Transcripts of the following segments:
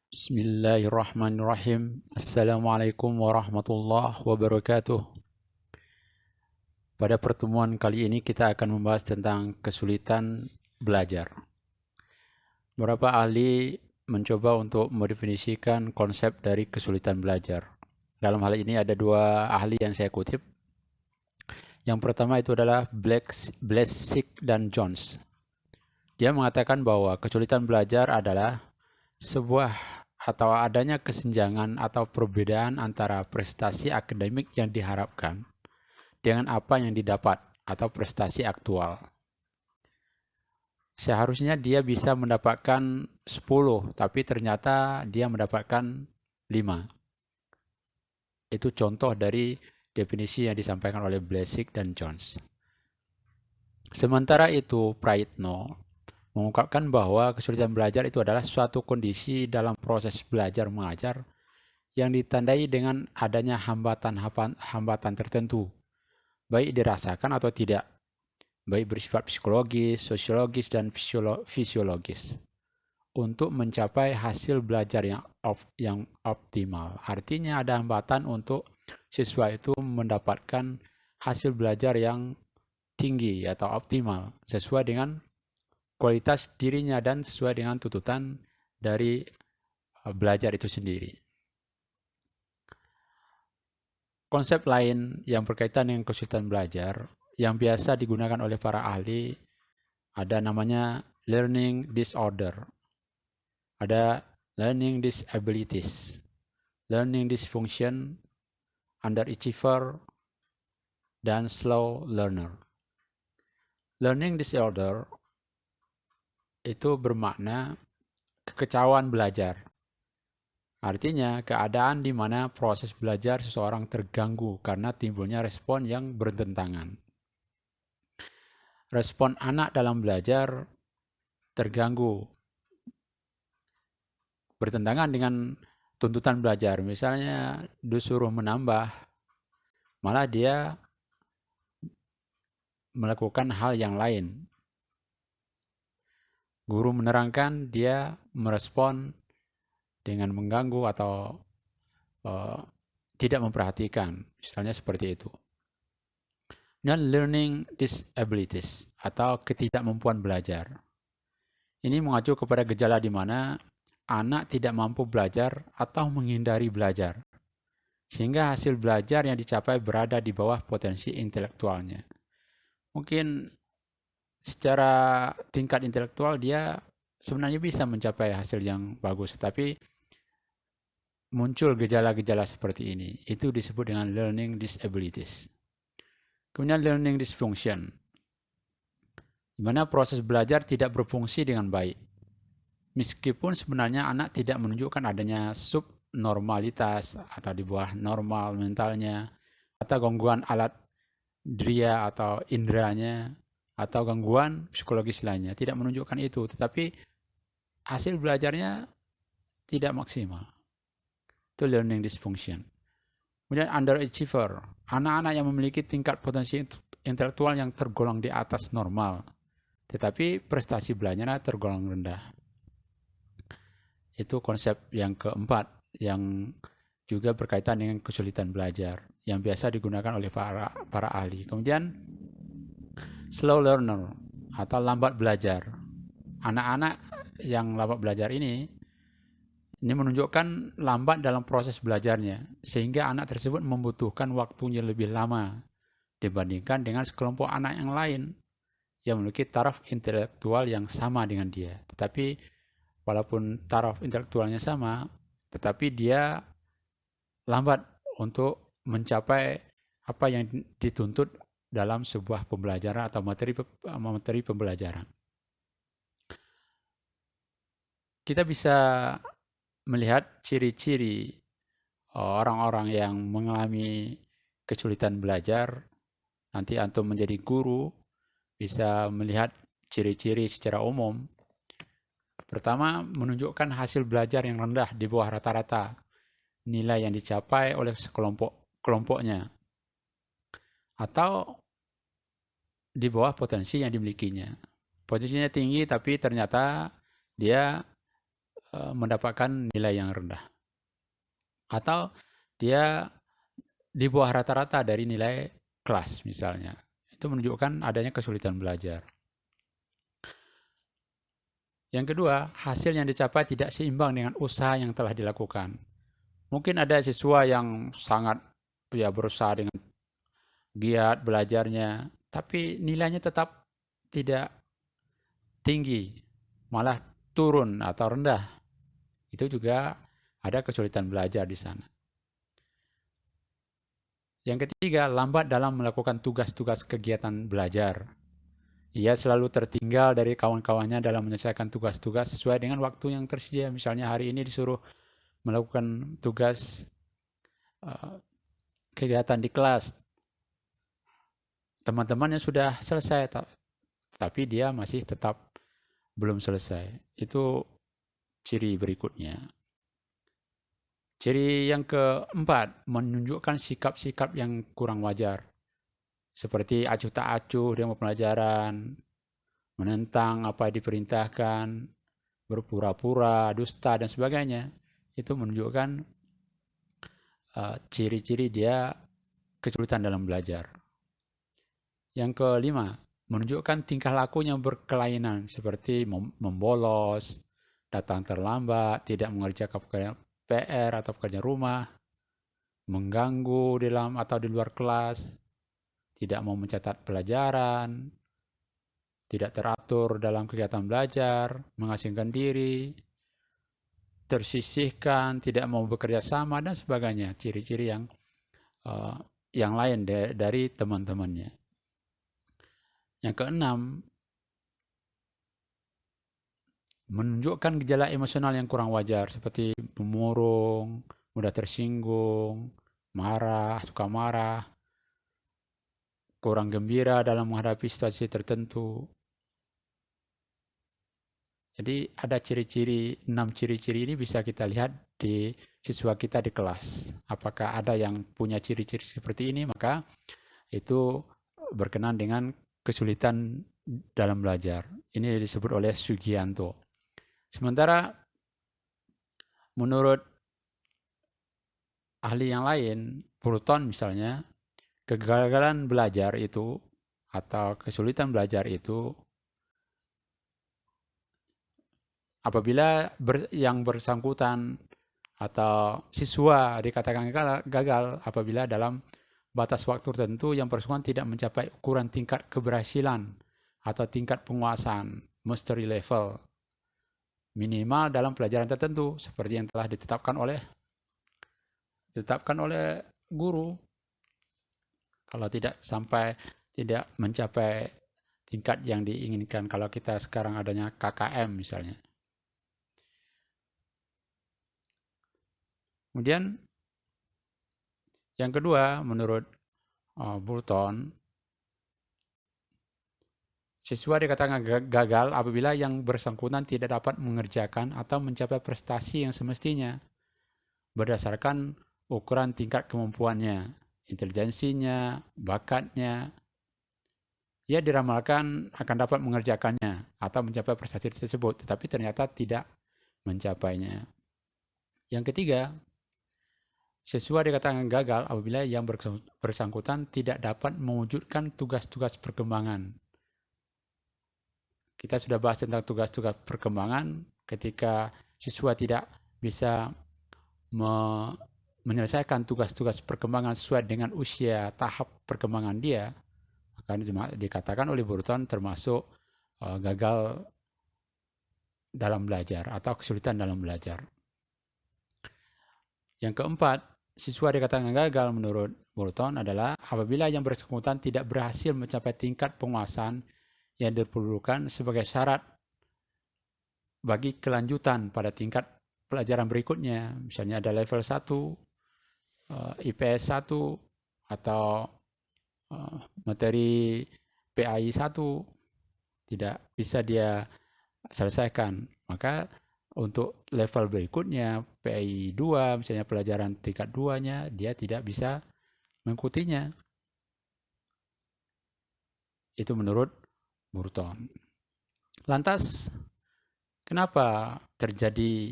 Bismillahirrahmanirrahim. Assalamualaikum warahmatullahi wabarakatuh. Pada pertemuan kali ini kita akan membahas tentang kesulitan belajar. Beberapa ahli mencoba untuk mendefinisikan konsep dari kesulitan belajar. Dalam hal ini ada dua ahli yang saya kutip. Yang pertama itu adalah Blesick dan Jones. Dia mengatakan bahwa kesulitan belajar adalah sebuah atau adanya kesenjangan atau perbedaan antara prestasi akademik yang diharapkan dengan apa yang didapat atau prestasi aktual. Seharusnya dia bisa mendapatkan 10, tapi ternyata dia mendapatkan 5. Itu contoh dari definisi yang disampaikan oleh Blesick dan Jones. Sementara itu, Praitno mengungkapkan bahwa kesulitan belajar itu adalah suatu kondisi dalam proses belajar mengajar yang ditandai dengan adanya hambatan tertentu, baik dirasakan atau tidak, baik bersifat psikologis, sosiologis, dan fisiologis, untuk mencapai hasil belajar yang optimal. Artinya ada hambatan untuk siswa itu mendapatkan hasil belajar yang tinggi atau optimal, sesuai dengan kualitas dirinya dan sesuai dengan tuntutan dari belajar itu sendiri. Konsep lain yang berkaitan dengan kesulitan belajar yang biasa digunakan oleh para ahli ada namanya learning disorder, ada learning disabilities, learning dysfunction, underachiever, dan slow learner. Learning disorder itu bermakna kekecauan belajar. Artinya, keadaan di mana proses belajar seseorang terganggu karena timbulnya respon yang bertentangan. Respon anak dalam belajar terganggu, bertentangan dengan tuntutan belajar. Misalnya, disuruh menambah, malah dia melakukan hal yang lain. Guru menerangkan, dia merespon dengan mengganggu atau tidak memperhatikan, misalnya seperti itu. Dan learning disabilities atau ketidakmampuan belajar. Ini mengacu kepada gejala di mana anak tidak mampu belajar atau menghindari belajar, sehingga hasil belajar yang dicapai berada di bawah potensi intelektualnya. Mungkin secara tingkat intelektual dia sebenarnya bisa mencapai hasil yang bagus, tapi muncul gejala-gejala seperti ini. Itu disebut dengan learning disabilities. Kemudian learning dysfunction, di mana proses belajar tidak berfungsi dengan baik. Meskipun sebenarnya anak tidak menunjukkan adanya subnormalitas atau di bawah normal mentalnya, atau gangguan alat dria atau indranya, atau gangguan psikologis lainnya, tidak menunjukkan itu, tetapi hasil belajarnya tidak maksimal. Itu learning dysfunction. Kemudian underachiever, anak-anak yang memiliki tingkat potensi intelektual yang tergolong di atas normal, tetapi prestasi belajarnya tergolong rendah. Itu konsep yang keempat yang juga berkaitan dengan kesulitan belajar yang biasa digunakan oleh para ahli. Kemudian slow learner atau lambat belajar. Anak-anak yang lambat belajar ini menunjukkan lambat dalam proses belajarnya, sehingga anak tersebut membutuhkan waktunya lebih lama dibandingkan dengan sekelompok anak yang lain yang memiliki taraf intelektual yang sama dengan dia. Tetapi walaupun taraf intelektualnya sama, tetapi dia lambat untuk mencapai apa yang dituntut dalam sebuah pembelajaran atau materi pembelajaran. Kita bisa melihat ciri-ciri orang-orang yang mengalami kesulitan belajar. Nanti antum menjadi guru bisa melihat ciri-ciri secara umum. Pertama, menunjukkan hasil belajar yang rendah di bawah rata-rata nilai yang dicapai oleh kelompoknya, atau di bawah potensi yang dimilikinya. Potensinya tinggi tapi ternyata dia mendapatkan nilai yang rendah. Atau dia di bawah rata-rata dari nilai kelas misalnya. Itu menunjukkan adanya kesulitan belajar. Yang kedua, hasil yang dicapai tidak seimbang dengan usaha yang telah dilakukan. Mungkin ada siswa yang sangat berusaha dengan giat belajarnya, tapi nilainya tetap tidak tinggi, malah turun atau rendah. Itu juga ada kesulitan belajar di sana. Yang ketiga, lambat dalam melakukan tugas-tugas kegiatan belajar. Ia selalu tertinggal dari kawan-kawannya dalam menyelesaikan tugas-tugas sesuai dengan waktu yang tersedia. Misalnya hari ini disuruh melakukan tugas kegiatan di kelas. Teman-temannya sudah selesai, tapi dia masih tetap belum selesai. Itu ciri berikutnya. Ciri yang keempat, menunjukkan sikap-sikap yang kurang wajar. Seperti acuh tak acuh dengan pelajaran, menentang apa yang diperintahkan, berpura-pura, dusta, dan sebagainya. Itu menunjukkan ciri-ciri dia kesulitan dalam belajar. Yang kelima, menunjukkan tingkah laku yang berkelainan, seperti membolos, datang terlambat, tidak mengerjakan PR atau pekerjaan rumah, mengganggu di dalam atau di luar kelas, tidak mau mencatat pelajaran, tidak teratur dalam kegiatan belajar, mengasingkan diri, tersisihkan, tidak mau bekerja sama, dan sebagainya. Ciri-ciri yang lain dari teman-temannya. Yang keenam, menunjukkan gejala emosional yang kurang wajar, seperti pemurung, mudah tersinggung, marah, suka marah, kurang gembira dalam menghadapi situasi tertentu. Jadi ada ciri-ciri, 6 ciri-ciri ini bisa kita lihat di siswa kita di kelas. Apakah ada yang punya ciri-ciri seperti ini, maka itu berkenan dengan kesulitan dalam belajar. Ini disebut oleh Sugianto. Sementara menurut ahli yang lain, Burton misalnya, kegagalan belajar itu atau kesulitan belajar itu apabila yang bersangkutan atau siswa dikatakan gagal apabila dalam batas waktu tertentu yang bersangkutan tidak mencapai ukuran tingkat keberhasilan atau tingkat penguasaan mastery level minimal dalam pelajaran tertentu seperti yang telah ditetapkan oleh guru. Kalau tidak mencapai tingkat yang diinginkan, kalau kita sekarang adanya KKM misalnya. Kemudian yang kedua, menurut Burton, siswa dikatakan gagal apabila yang bersangkutan tidak dapat mengerjakan atau mencapai prestasi yang semestinya berdasarkan ukuran tingkat kemampuannya, intelijensinya, bakatnya. Ia diramalkan akan dapat mengerjakannya atau mencapai prestasi tersebut, tetapi ternyata tidak mencapainya. Yang ketiga, siswa dikatakan gagal apabila yang bersangkutan tidak dapat mewujudkan tugas-tugas perkembangan. Kita sudah bahas tentang tugas-tugas perkembangan. Ketika siswa tidak bisa menyelesaikan tugas-tugas perkembangan sesuai dengan usia tahap perkembangan dia, akan dikatakan oleh Burton termasuk gagal dalam belajar atau kesulitan dalam belajar. Yang keempat, siswa dikatakan gagal menurut Burton adalah apabila yang bersangkutan tidak berhasil mencapai tingkat penguasaan yang diperlukan sebagai syarat bagi kelanjutan pada tingkat pelajaran berikutnya. Misalnya ada level 1, IPS 1, atau materi PAI 1 tidak bisa dia selesaikan. Maka untuk level berikutnya, PAI 2, misalnya pelajaran tingkat 2-nya, dia tidak bisa mengikutinya. Itu menurut Burton. Lantas, Kenapa terjadi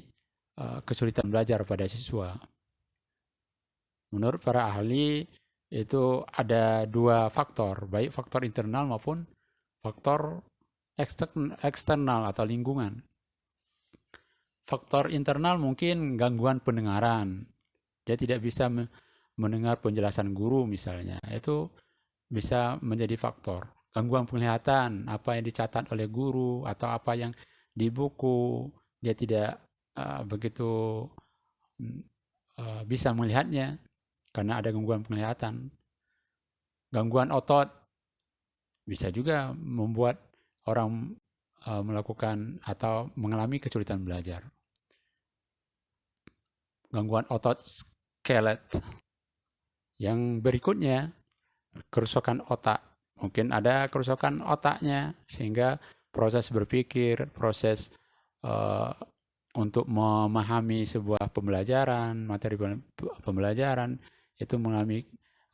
kesulitan belajar pada siswa? Menurut para ahli itu ada dua faktor, baik faktor internal maupun faktor eksternal atau lingkungan. Faktor internal mungkin gangguan pendengaran. Dia tidak bisa mendengar penjelasan guru misalnya. Itu bisa menjadi faktor. Gangguan penglihatan, apa yang dicatat oleh guru atau apa yang di buku, dia tidak begitu bisa melihatnya karena ada gangguan penglihatan. Gangguan otot bisa juga membuat orang melakukan atau mengalami kesulitan belajar. Gangguan otot skelet. Yang berikutnya, kerusakan otak. Mungkin ada kerusakan otaknya sehingga proses berpikir, proses untuk memahami sebuah pembelajaran, materi pembelajaran itu mengalami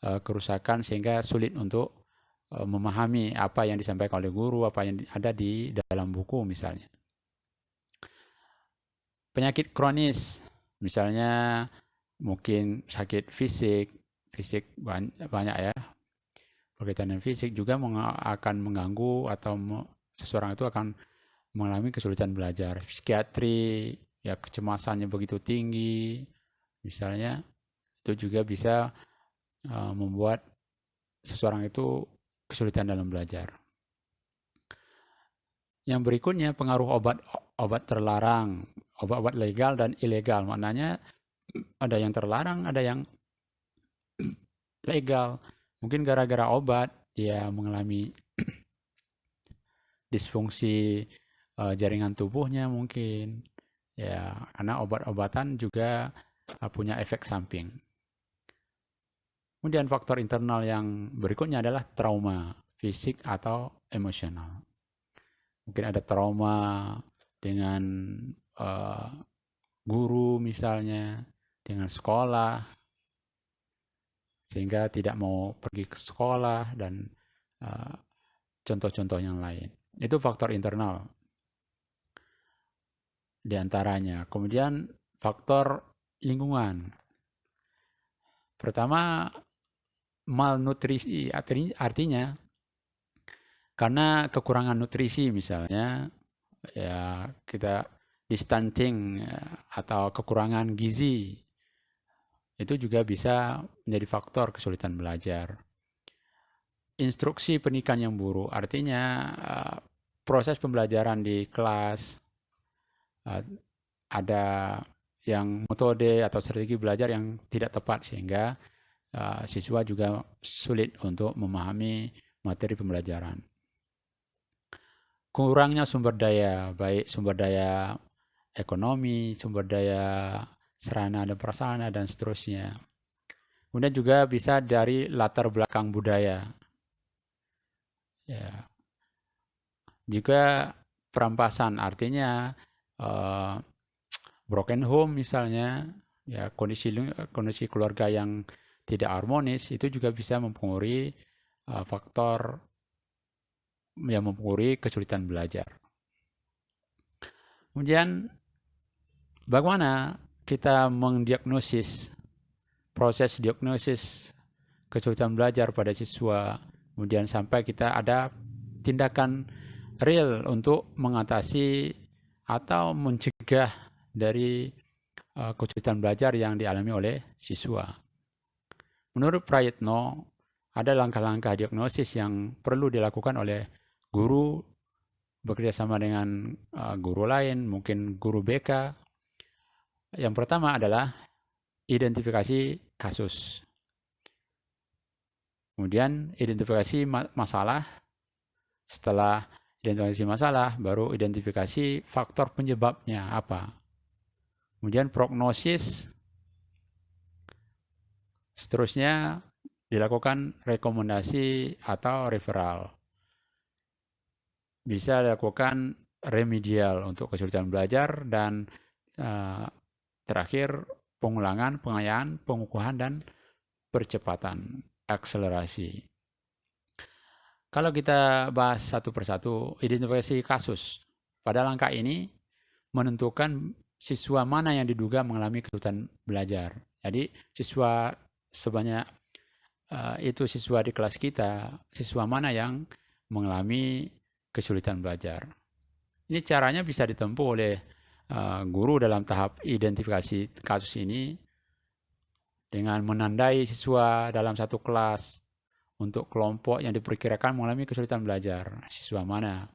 kerusakan sehingga sulit untuk memahami apa yang disampaikan oleh guru, apa yang ada di dalam buku misalnya. Penyakit kronis, misalnya mungkin sakit fisik banyak ya. Berkaitan dengan fisik juga akan mengganggu atau seseorang itu akan mengalami kesulitan belajar. Psikiatri, ya kecemasannya begitu tinggi, misalnya itu juga bisa membuat seseorang itu kesulitan dalam belajar. Yang berikutnya pengaruh obat terlarang, obat-obat legal dan ilegal. Maknanya ada yang terlarang, ada yang legal. Mungkin gara-gara obat dia mengalami disfungsi jaringan tubuhnya mungkin. Ya, karena obat-obatan juga punya efek samping. Kemudian faktor internal yang berikutnya adalah trauma fisik atau emosional. Mungkin ada trauma dengan guru misalnya, dengan sekolah, sehingga tidak mau pergi ke sekolah dan contoh-contoh yang lain. Itu faktor internal di antaranya. Kemudian faktor lingkungan. Pertama, malnutrisi, artinya karena kekurangan nutrisi misalnya, ya kita stunting atau kekurangan gizi, itu juga bisa menjadi faktor kesulitan belajar. Instruksi pendidikan yang buruk, artinya proses pembelajaran di kelas ada yang metode atau strategi belajar yang tidak tepat sehingga siswa juga sulit untuk memahami materi pembelajaran. Kurangnya sumber daya, baik sumber daya ekonomi, sumber daya sarana dan prasarana dan seterusnya. Kemudian juga bisa dari latar belakang budaya. Ya. Juga perampasan, artinya broken home misalnya, ya kondisi keluarga yang tidak harmonis itu juga bisa mempengaruhi faktor yang mempengaruhi kesulitan belajar. Kemudian bagaimana kita mendiagnosis, proses diagnosis kesulitan belajar pada siswa, kemudian sampai kita ada tindakan real untuk mengatasi atau mencegah dari kesulitan belajar yang dialami oleh siswa. Menurut Prayitno, ada langkah-langkah diagnosis yang perlu dilakukan oleh guru bekerjasama dengan guru lain, mungkin guru BK. Yang pertama adalah identifikasi kasus. Kemudian identifikasi masalah. Setelah identifikasi masalah, baru identifikasi faktor penyebabnya apa. Kemudian prognosis. Seterusnya dilakukan rekomendasi atau referral. Bisa dilakukan remedial untuk kesulitan belajar dan terakhir pengulangan, pengayaan, pengukuhan dan percepatan, akselerasi. Kalau kita bahas satu persatu, identifikasi kasus. Pada langkah ini, menentukan siswa mana yang diduga mengalami kesulitan belajar. Jadi siswa sebanyak itu siswa di kelas kita, siswa mana yang mengalami kesulitan belajar. Ini caranya bisa ditempuh oleh guru dalam tahap identifikasi kasus ini dengan menandai siswa dalam satu kelas untuk kelompok yang diperkirakan mengalami kesulitan belajar. Siswa mana?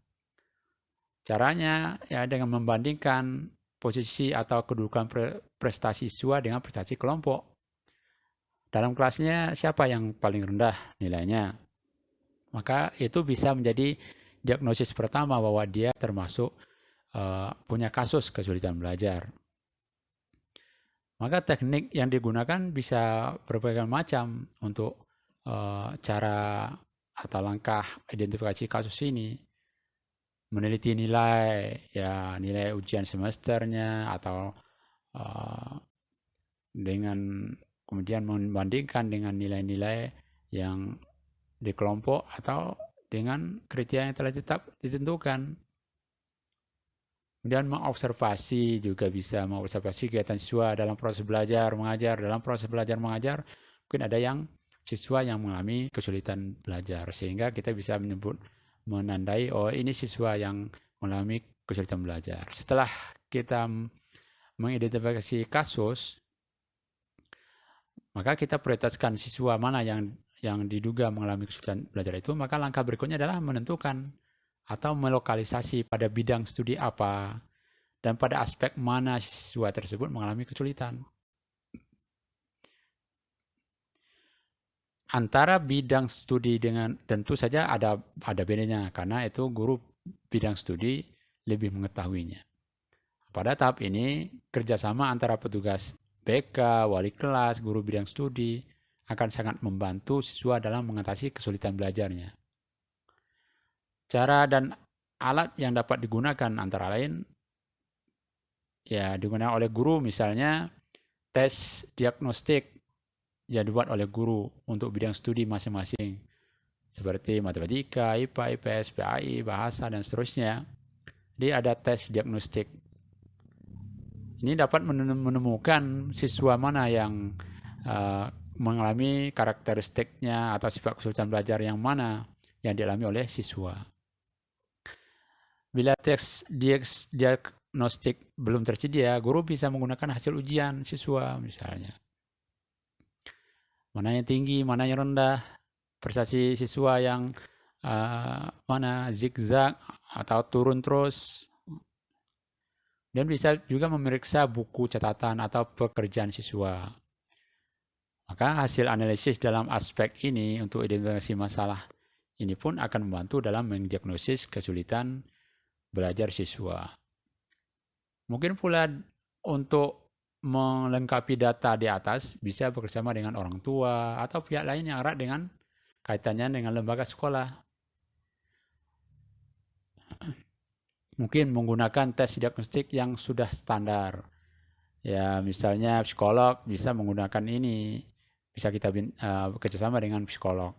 Caranya ya dengan membandingkan posisi atau kedudukan prestasi siswa dengan prestasi kelompok. Dalam kelasnya siapa yang paling rendah nilainya? Maka itu bisa menjadi diagnosis pertama bahwa dia termasuk punya kasus kesulitan belajar. Maka teknik yang digunakan bisa berbagai macam untuk cara atau langkah identifikasi kasus ini. Meneliti nilai, ya nilai ujian semesternya atau dengan kemudian membandingkan dengan nilai-nilai yang di kelompok atau dengan kriteria yang telah ditentukan. Kemudian mengobservasi juga bisa mengobservasi kegiatan siswa dalam proses belajar mengajar. Dalam proses belajar mengajar mungkin ada yang siswa yang mengalami kesulitan belajar sehingga kita bisa menandai oh ini siswa yang mengalami kesulitan belajar. Setelah kita mengidentifikasi kasus, maka kita prioritaskan siswa mana yang diduga mengalami kesulitan belajar itu, maka langkah berikutnya adalah menentukan atau melokalisasi pada bidang studi apa dan pada aspek mana siswa tersebut mengalami kesulitan. Antara bidang studi dengan tentu saja ada bedanya karena itu guru bidang studi lebih mengetahuinya. Pada tahap ini kerjasama antara petugas BK, wali kelas, guru bidang studi akan sangat membantu siswa dalam mengatasi kesulitan belajarnya. Cara dan alat yang dapat digunakan antara lain ya digunakan oleh guru, misalnya tes diagnostik yang dibuat oleh guru untuk bidang studi masing-masing seperti matematika, IPA, IPS, PAI, bahasa dan seterusnya. Jadi ada tes diagnostik. Ini dapat menemukan siswa mana yang mengalami karakteristiknya atau sifat kesulitan belajar yang mana yang dialami oleh siswa. Bila tes diagnostik belum tersedia, guru bisa menggunakan hasil ujian siswa misalnya. Mana yang tinggi, mana yang rendah, prestasi siswa yang mana zigzag atau turun terus. Dan bisa juga memeriksa buku catatan atau pekerjaan siswa. Maka hasil analisis dalam aspek ini untuk identifikasi masalah ini pun akan membantu dalam mendiagnosis kesulitan belajar siswa. Mungkin pula untuk melengkapi data di atas bisa bekerjasama dengan orang tua atau pihak lain yang erat dengan kaitannya dengan lembaga sekolah. Mungkin menggunakan tes diagnostik yang sudah standar. Ya, misalnya psikolog bisa menggunakan ini. Bisa kita bekerjasama dengan psikolog.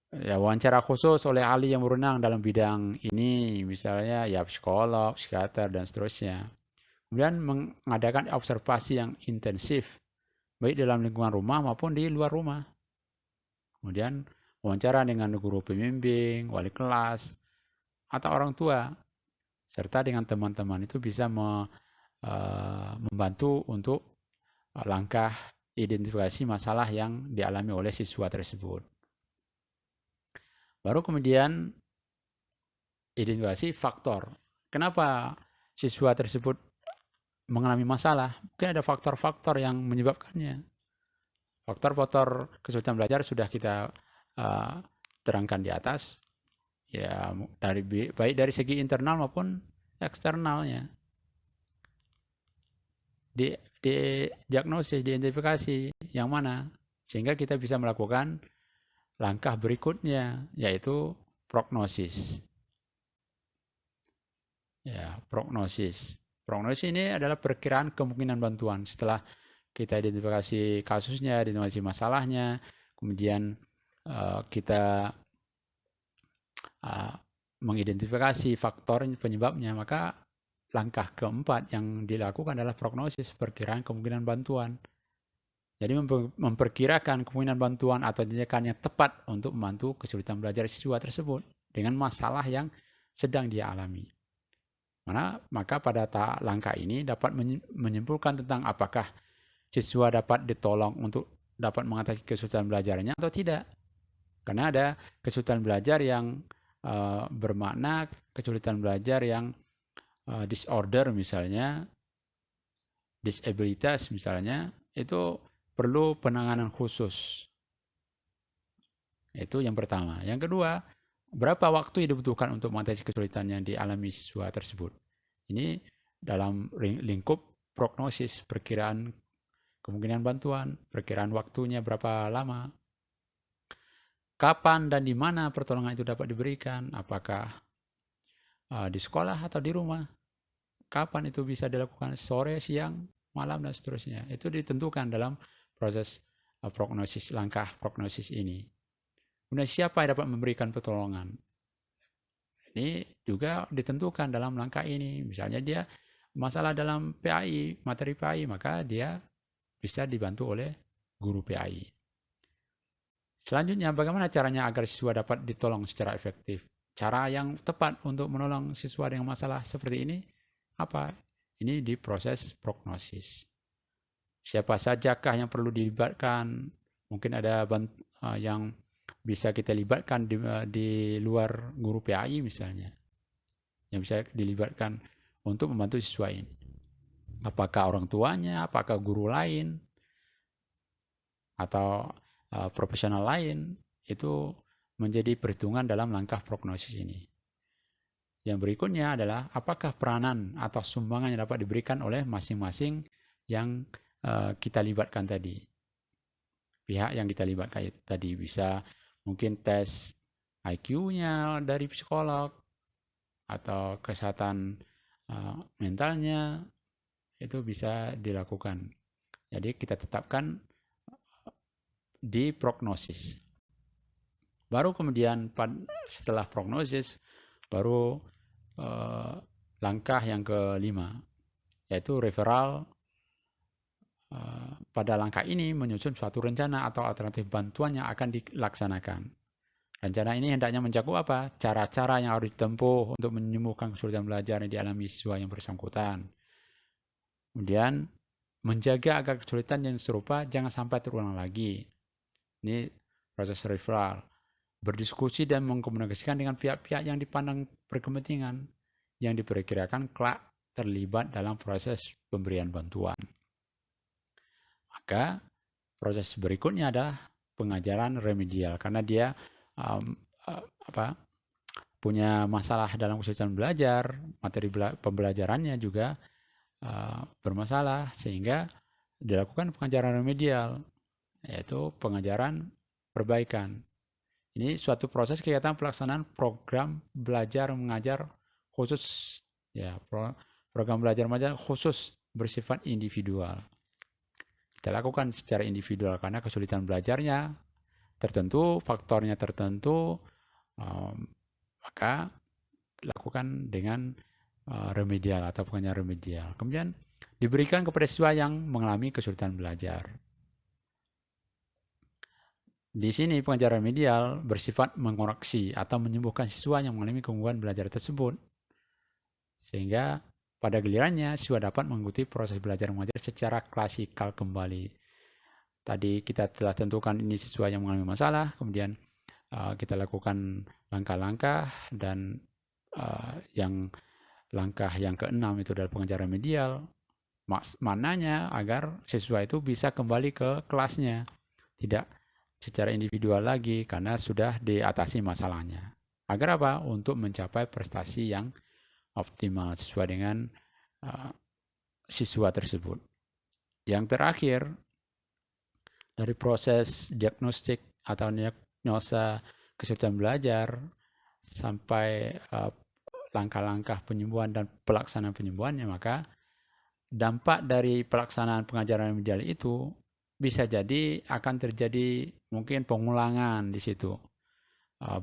Ya, wawancara khusus oleh ahli yang berwenang dalam bidang ini, misalnya ya psikolog, psikiater, dan seterusnya. Kemudian mengadakan observasi yang intensif, baik dalam lingkungan rumah maupun di luar rumah. Kemudian wawancara dengan guru pembimbing, wali kelas, atau orang tua, serta dengan teman-teman itu bisa membantu untuk langkah identifikasi masalah yang dialami oleh siswa tersebut. Baru kemudian identifikasi faktor. Kenapa siswa tersebut mengalami masalah? Mungkin ada faktor-faktor yang menyebabkannya. Faktor-faktor kesulitan belajar sudah kita terangkan di atas. Ya, baik dari segi internal maupun eksternalnya. Di diagnosis, diidentifikasi yang mana. Sehingga kita bisa melakukan langkah berikutnya, yaitu prognosis. Ya, prognosis. Prognosis ini adalah perkiraan kemungkinan bantuan. Setelah kita identifikasi kasusnya, identifikasi masalahnya, kemudian kita mengidentifikasi faktor penyebabnya, maka langkah keempat yang dilakukan adalah prognosis, perkiraan kemungkinan bantuan. Jadi memperkirakan kemungkinan bantuan atau tindakan yang tepat untuk membantu kesulitan belajar siswa tersebut dengan masalah yang sedang dia alami. Maka pada langkah ini dapat menyimpulkan tentang apakah siswa dapat ditolong untuk dapat mengatasi kesulitan belajarnya atau tidak. Karena ada kesulitan belajar yang bermakna kesulitan belajar yang disorder misalnya, disabilitas misalnya, itu perlu penanganan khusus. Itu yang pertama. Yang kedua, berapa waktu yang dibutuhkan untuk mengatasi kesulitan yang dialami siswa tersebut. Ini dalam lingkup prognosis, perkiraan kemungkinan bantuan, perkiraan waktunya berapa lama, kapan dan di mana pertolongan itu dapat diberikan, apakah di sekolah atau di rumah, kapan itu bisa dilakukan, sore, siang, malam, dan seterusnya. Itu ditentukan dalam proses prognosis, langkah prognosis ini. Kemudian siapa yang dapat memberikan pertolongan? Ini juga ditentukan dalam langkah ini. Misalnya dia masalah dalam PAI, materi PAI, maka dia bisa dibantu oleh guru PAI. Selanjutnya, bagaimana caranya agar siswa dapat ditolong secara efektif? Cara yang tepat untuk menolong siswa dengan masalah seperti ini apa? Ini di proses prognosis. Siapa sajakah yang perlu dilibatkan? Mungkin ada yang bisa kita libatkan di luar guru PAI misalnya, yang bisa dilibatkan untuk membantu siswa ini. Apakah orang tuanya, apakah guru lain, atau profesional lain, itu menjadi perhitungan dalam langkah prognosis ini. Yang berikutnya adalah apakah peranan atau sumbangan yang dapat diberikan oleh masing-masing yang kita libatkan tadi. Pihak yang kita libatkan tadi bisa mungkin tes IQ-nya dari psikolog atau kesehatan mentalnya, itu bisa dilakukan. Jadi kita tetapkan di prognosis. Baru kemudian setelah prognosis, baru langkah yang kelima, yaitu referral. Pada langkah ini menyusun suatu rencana atau alternatif bantuan yang akan dilaksanakan. Rencana ini hendaknya mencakup apa? Cara-cara yang harus ditempuh untuk menyembuhkan kesulitan belajar yang dialami siswa yang bersangkutan. Kemudian menjaga agar kesulitan yang serupa jangan sampai terulang lagi. Ini proses referral. Berdiskusi dan mengkomunikasikan dengan pihak-pihak yang dipandang berkepentingan yang diperkirakan kelak terlibat dalam proses pemberian bantuan. Maka proses berikutnya adalah pengajaran remedial, karena dia punya masalah dalam kesulitan belajar, materi pembelajarannya juga bermasalah, sehingga dilakukan pengajaran remedial, yaitu pengajaran perbaikan. Ini suatu proses kegiatan pelaksanaan program belajar mengajar khusus, ya, program belajar mengajar khusus bersifat individual. Kita lakukan secara individual karena kesulitan belajarnya tertentu, faktornya tertentu, maka lakukan dengan remedial atau pengajaran remedial. Kemudian diberikan kepada siswa yang mengalami kesulitan belajar. Di sini pengajaran remedial bersifat mengoreksi atau menyembuhkan siswa yang mengalami gangguan belajar tersebut, sehingga pada gilirannya siswa dapat mengikuti proses belajar mengajar secara klasikal kembali. Tadi kita telah tentukan ini siswa yang mengalami masalah, kemudian kita lakukan langkah-langkah, dan langkah yang keenam itu adalah pengajaran remedial. Maknanya agar siswa itu bisa kembali ke kelasnya, tidak secara individual lagi karena sudah diatasi masalahnya. Agar apa? Untuk mencapai prestasi yang optimal sesuai dengan siswa tersebut. Yang terakhir, dari proses diagnostik atau diagnosa kesulitan belajar sampai langkah-langkah penyembuhan dan pelaksanaan penyembuhannya, maka dampak dari pelaksanaan pengajaran remedial itu bisa jadi akan terjadi mungkin pengulangan di situ.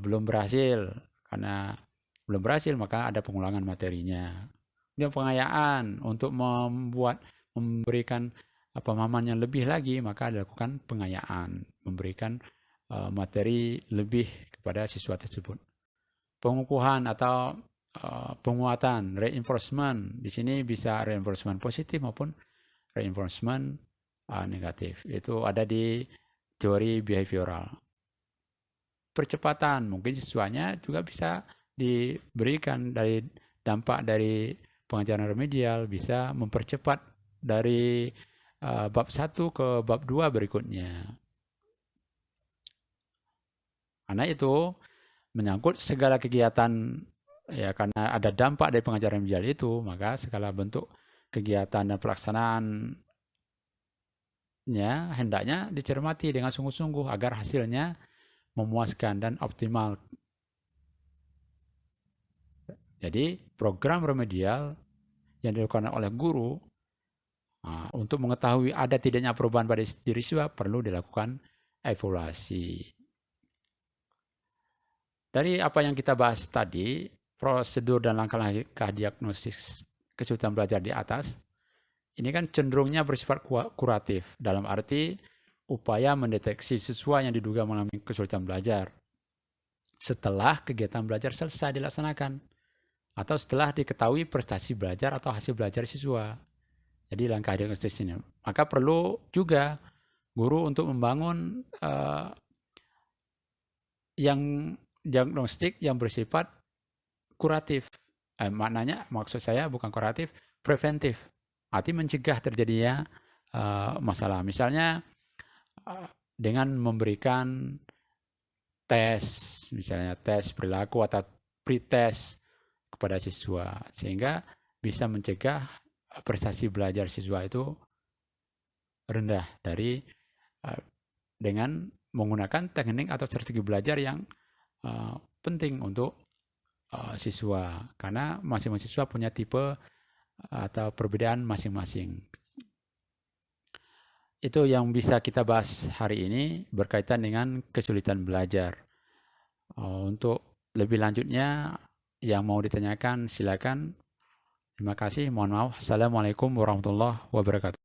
Belum berhasil, karena belum berhasil maka ada pengulangan materinya. Dia pengayaan untuk memberikan pemahaman yang lebih lagi, maka dilakukan pengayaan, memberikan materi lebih kepada siswa tersebut. Pengukuhan atau penguatan, reinforcement. Di sini bisa reinforcement positif maupun reinforcement negatif. Itu ada di teori behavioral. Percepatan, mungkin siswanya juga bisa diberikan dari dampak dari pengajaran remedial, bisa mempercepat dari bab 1 ke bab 2 berikutnya. Karena itu menyangkut segala kegiatan, ya karena ada dampak dari pengajaran remedial itu, maka segala bentuk kegiatan dan pelaksanaannya hendaknya dicermati dengan sungguh-sungguh agar hasilnya memuaskan dan optimal. Jadi program remedial yang dilakukan oleh guru untuk mengetahui ada tidaknya perubahan pada diri siswa perlu dilakukan evaluasi. Dari apa yang kita bahas tadi, prosedur dan langkah-langkah diagnosis kesulitan belajar di atas, ini kan cenderungnya bersifat kuratif, dalam arti upaya mendeteksi siswa yang diduga mengalami kesulitan belajar setelah kegiatan belajar selesai dilaksanakan, atau setelah diketahui prestasi belajar atau hasil belajar siswa. Jadi langkah diagnosis ini. Maka perlu juga guru untuk membangun yang diagnostik yang bersifat kuratif. Maknanya, maksud saya bukan kuratif, preventif. Arti mencegah terjadinya masalah. Misalnya dengan memberikan tes, misalnya tes perilaku atau pretest kepada siswa, sehingga bisa mencegah prestasi belajar siswa itu rendah dari dengan menggunakan teknik atau strategi belajar yang penting untuk siswa, karena masing-masing siswa punya tipe atau perbedaan masing-masing. Itu yang bisa kita bahas hari ini berkaitan dengan kesulitan belajar. Untuk lebih lanjutnya yang mau ditanyakan silakan. Terima kasih. Mohon maaf. Assalamualaikum warahmatullahi wabarakatuh.